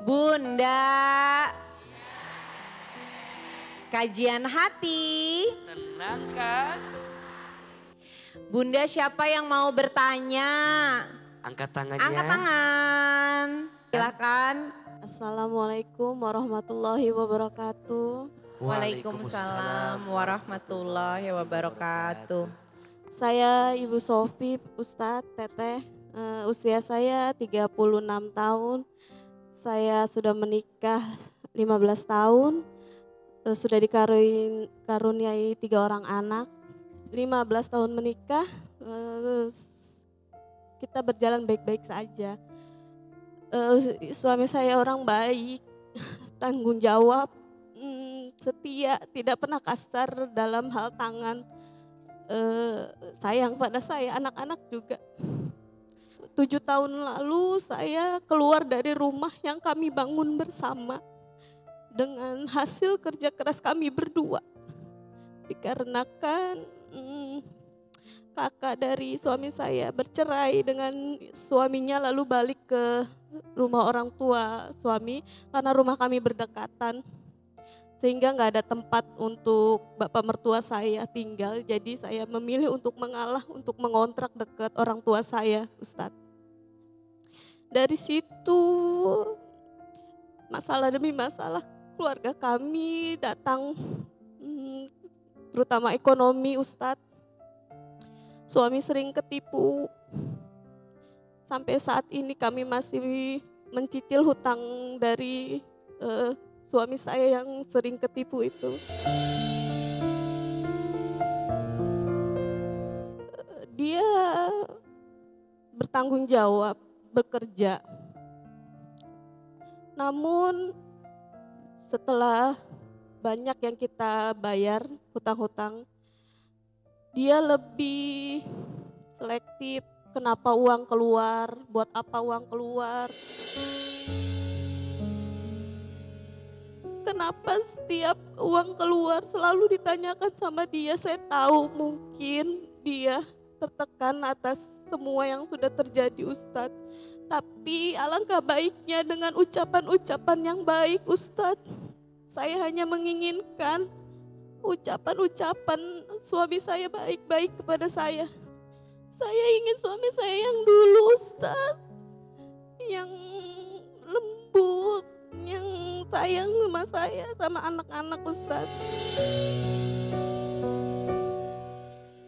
Bunda, kajian hati. Tenang kan? Bunda, siapa yang mau bertanya? Angkat tangannya. Angkat tangan. Silakan. Assalamualaikum warahmatullahi wabarakatuh. Waalaikumsalam warahmatullahi wabarakatuh. Saya Ibu Sofi, Ustadz Teteh. Usia saya 36 tahun. Saya sudah menikah 15 tahun. Sudah dikaruniai 3 orang anak. 15 tahun menikah, kita berjalan baik-baik saja. Suami saya orang baik, tanggung jawab, setia, tidak pernah kasar dalam hal tangan, sayang pada saya, anak-anak juga. 7 tahun lalu saya keluar dari rumah yang kami bangun bersama dengan hasil kerja keras kami berdua. Dikarenakan kakak dari suami saya bercerai dengan suaminya lalu balik ke rumah orang tua suami karena rumah kami berdekatan. Sehingga nggak ada tempat untuk bapak mertua saya tinggal, jadi saya memilih untuk mengalah untuk mengontrak dekat orang tua saya, Ustadz. Dari situ masalah demi masalah keluarga kami datang, terutama ekonomi, Ustadz. Suami sering ketipu. Sampai saat ini kami masih mencicil hutang dari suami saya yang sering ketipu itu. Dia bertanggung jawab, bekerja. Namun setelah banyak yang kita bayar hutang-hutang, dia lebih selektif. Kenapa uang keluar, buat apa uang keluar. Kenapa setiap uang keluar selalu ditanyakan sama dia. Saya tahu mungkin dia tertekan atas semua yang sudah terjadi, Ustadz. Tapi alangkah baiknya dengan ucapan-ucapan yang baik, Ustadz. Saya hanya menginginkan ucapan-ucapan suami saya baik-baik kepada saya. Saya ingin suami saya yang dulu, Ustadz, yang lembut, yang sayang sama saya, sama anak-anak, Ustadz.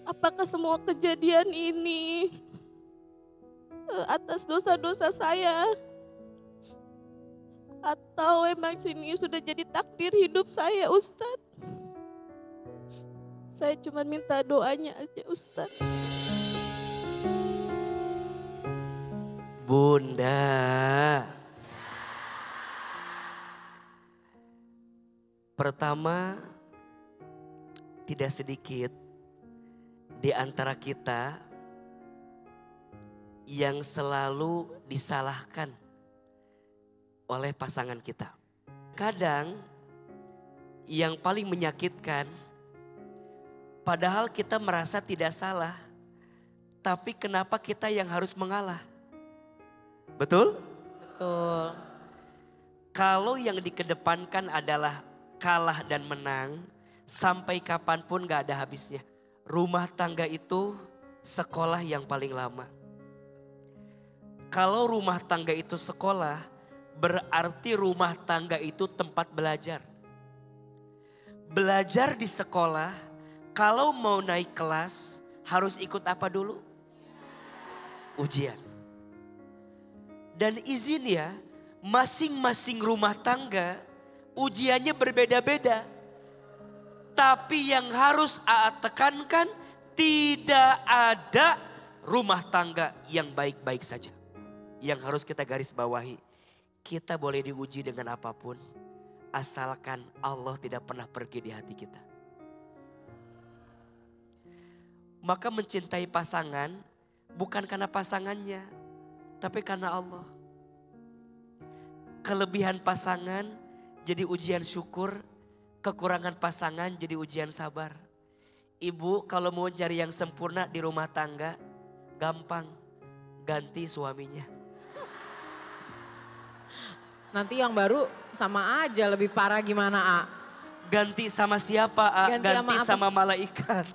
Apakah semua kejadian ini atas dosa-dosa saya? Atau emang sini sudah jadi takdir hidup saya, Ustadz? Saya cuma minta doanya aja, Ustadz. Bunda. Pertama, tidak sedikit di antara kita yang selalu disalahkan oleh pasangan kita. Kadang yang paling menyakitkan, padahal kita merasa tidak salah, tapi kenapa kita yang harus mengalah? Betul? Betul. Kalau yang dikedepankan adalah kalah dan menang, sampai kapanpun gak ada habisnya. Rumah tangga itu sekolah yang paling lama. Kalau rumah tangga itu sekolah, berarti rumah tangga itu tempat belajar. Belajar di sekolah, kalau mau naik kelas harus ikut apa dulu? Ujian. Dan izin ya, masing-masing rumah tangga ujiannya berbeda-beda. Tapi yang harus Aa tekankan, tidak ada rumah tangga yang baik-baik saja. Yang harus kita garis bawahi, kita boleh diuji dengan apapun, asalkan Allah tidak pernah pergi di hati kita. Maka mencintai pasangan bukan karena pasangannya, tapi karena Allah. Kelebihan pasangan jadi ujian syukur, kekurangan pasangan jadi ujian sabar. Ibu kalau mau cari yang sempurna di rumah tangga, gampang, ganti suaminya. Nanti yang baru sama aja lebih parah gimana A? Ganti sama siapa A? Ganti sama sama malaikat.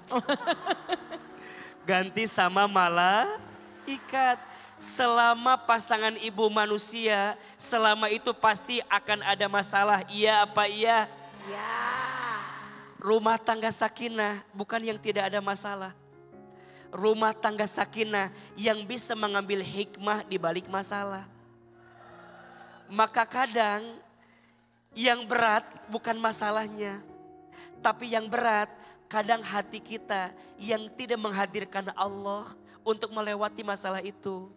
Ganti sama malaikat. Selama pasangan ibu manusia, selama itu pasti akan ada masalah. Iya apa iya? Ya. Rumah tangga sakinah bukan yang tidak ada masalah. Rumah tangga sakinah yang bisa mengambil hikmah di balik masalah. Maka kadang yang berat bukan masalahnya. Tapi yang berat kadang hati kita yang tidak menghadirkan Allah untuk melewati masalah itu.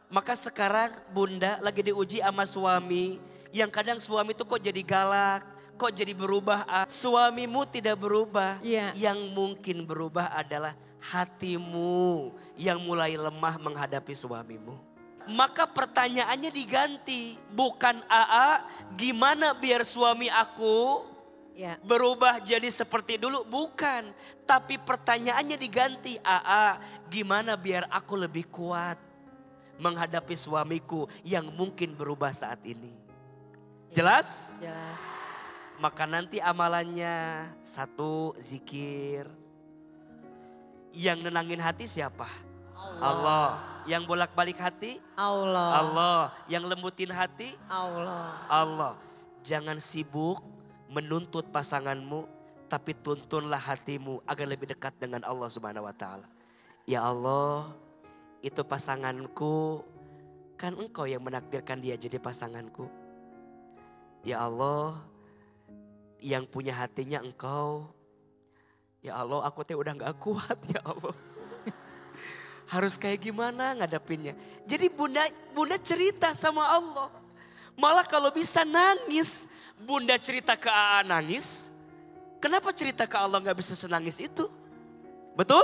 Maka sekarang bunda lagi diuji sama suami. Yang kadang suami itu kok jadi galak, kok jadi berubah. Suamimu tidak berubah. Iya. Yang mungkin berubah adalah hatimu yang mulai lemah menghadapi suamimu. Maka pertanyaannya diganti. Bukan AA gimana biar suami aku Ya. berubah jadi seperti dulu. Bukan. Tapi pertanyaannya diganti. AA gimana biar aku lebih kuat menghadapi suamiku yang mungkin berubah saat ini. Jelas? Jelas. Maka nanti amalannya 1 zikir. Yang nenangin hati siapa? Allah. Yang bolak-balik hati? Allah. Allah. Yang lembutin hati? Allah. Allah. Jangan sibuk menuntut pasanganmu, tapi tuntunlah hatimu agar lebih dekat dengan Allah Subhanahu wa taala. Ya Allah, itu pasanganku, kan Engkau yang menakdirkan dia jadi pasanganku. Ya Allah, yang punya hatinya Engkau. Ya Allah, aku teh udah gak kuat ya Allah. Harus kayak gimana ngadepinnya. Jadi bunda cerita sama Allah. Malah kalau bisa nangis, bunda cerita ke AA nangis. Kenapa cerita ke Allah gak bisa senangis itu? Betul?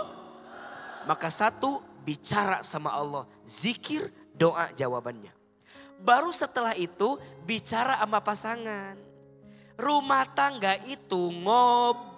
Maka 1, bicara sama Allah. Zikir, doa jawabannya. Baru setelah itu bicara sama pasangan. Rumah tangga itu ngobrol.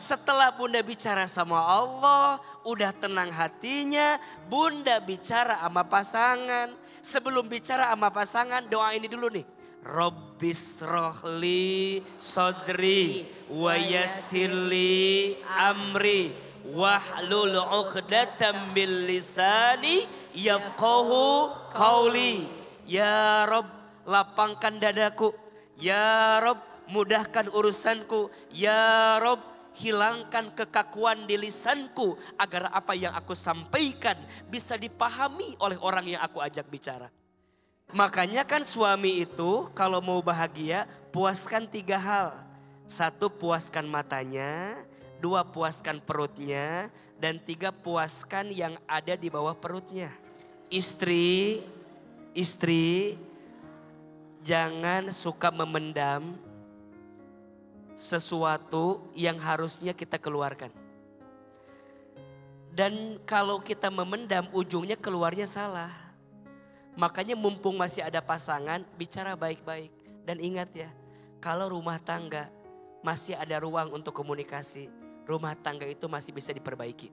Setelah bunda bicara sama Allah, udah tenang hatinya, bunda bicara sama pasangan. Sebelum bicara sama pasangan, doa ini dulu nih. Rabbis rohli sodri wa yassirli amri wahlul 'uqdatam min lisani yafqahu qauli. Ya Rabb, lapangkan dadaku. Ya Rabb, mudahkan urusanku. Ya Rabb, hilangkan kekakuan di lisanku agar apa yang aku sampaikan bisa dipahami oleh orang yang aku ajak bicara. Makanya kan suami itu kalau mau bahagia puaskan 3 hal. 1, puaskan matanya. 2, puaskan perutnya. Dan 3, puaskan yang ada di bawah perutnya. Istri, jangan suka memendam sesuatu yang harusnya kita keluarkan. Dan kalau kita memendam ujungnya keluarnya salah. Makanya mumpung masih ada pasangan, bicara baik-baik. Dan ingat ya, kalau rumah tangga masih ada ruang untuk komunikasi, rumah tangga itu masih bisa diperbaiki.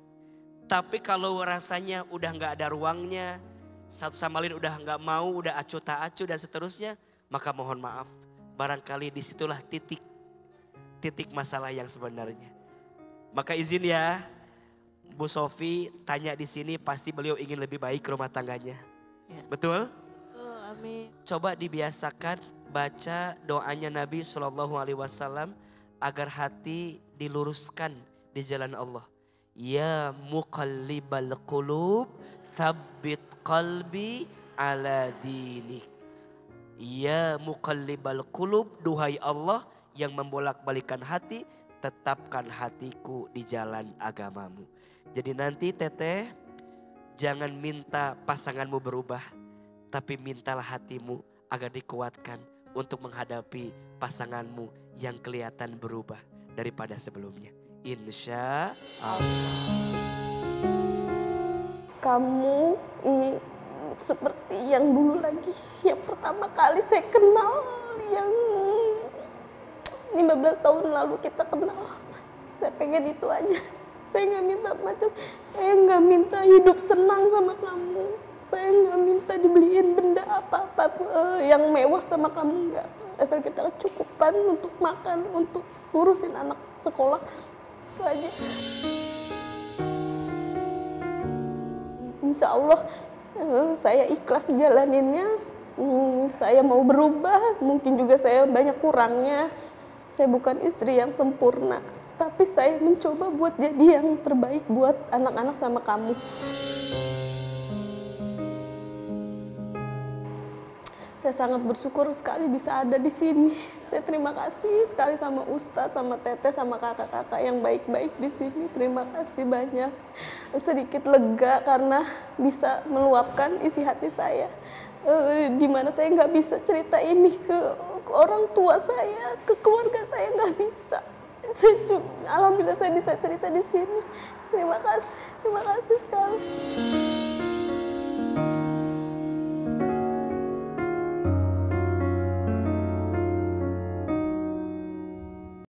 Tapi kalau rasanya udah gak ada ruangnya, satu sama lain udah gak mau, udah acuh tak acuh dan seterusnya, maka mohon maaf, barangkali disitulah titik masalah yang sebenarnya. Maka izin ya, Bu Sofi tanya di sini pasti beliau ingin lebih baik rumah tangganya. Ya. Betul? Betul, amin. Coba dibiasakan baca doanya Nabi SAW agar hati diluruskan di jalan Allah. Ya muqallibal qulub, tsabbit qalbi ala dinik. Ya muqallibal qulub, duhai Allah yang membolak-balikan hati, tetapkan hatiku di jalan agamamu. Jadi nanti teteh, jangan minta pasanganmu berubah, tapi mintalah hatimu agar dikuatkan untuk menghadapi pasanganmu yang kelihatan berubah daripada sebelumnya. Insya Allah. Kamu seperti yang dulu lagi, yang pertama kali saya kenal, yang 15 tahun lalu kita kenal. Saya pengen itu aja. Saya nggak minta macam, saya nggak minta hidup senang sama kamu. Saya nggak minta dibeliin benda apa-apa yang mewah sama kamu, nggak. Asal kita kecukupan untuk makan, untuk ngurusin anak sekolah, itu aja. Insya Allah saya ikhlas jalaninnya. Saya mau berubah, mungkin juga saya banyak kurangnya. Saya bukan istri yang sempurna, tapi saya mencoba buat jadi yang terbaik buat anak-anak sama kamu. Saya sangat bersyukur sekali bisa ada di sini. Saya terima kasih sekali sama Ustadz, sama Teteh, sama kakak-kakak yang baik-baik di sini. Terima kasih banyak. Sedikit lega karena bisa meluapkan isi hati saya. Di mana saya nggak bisa cerita ini ke orang tua saya, ke keluarga saya nggak bisa. Alhamdulillah saya bisa cerita di sini. Terima kasih sekali.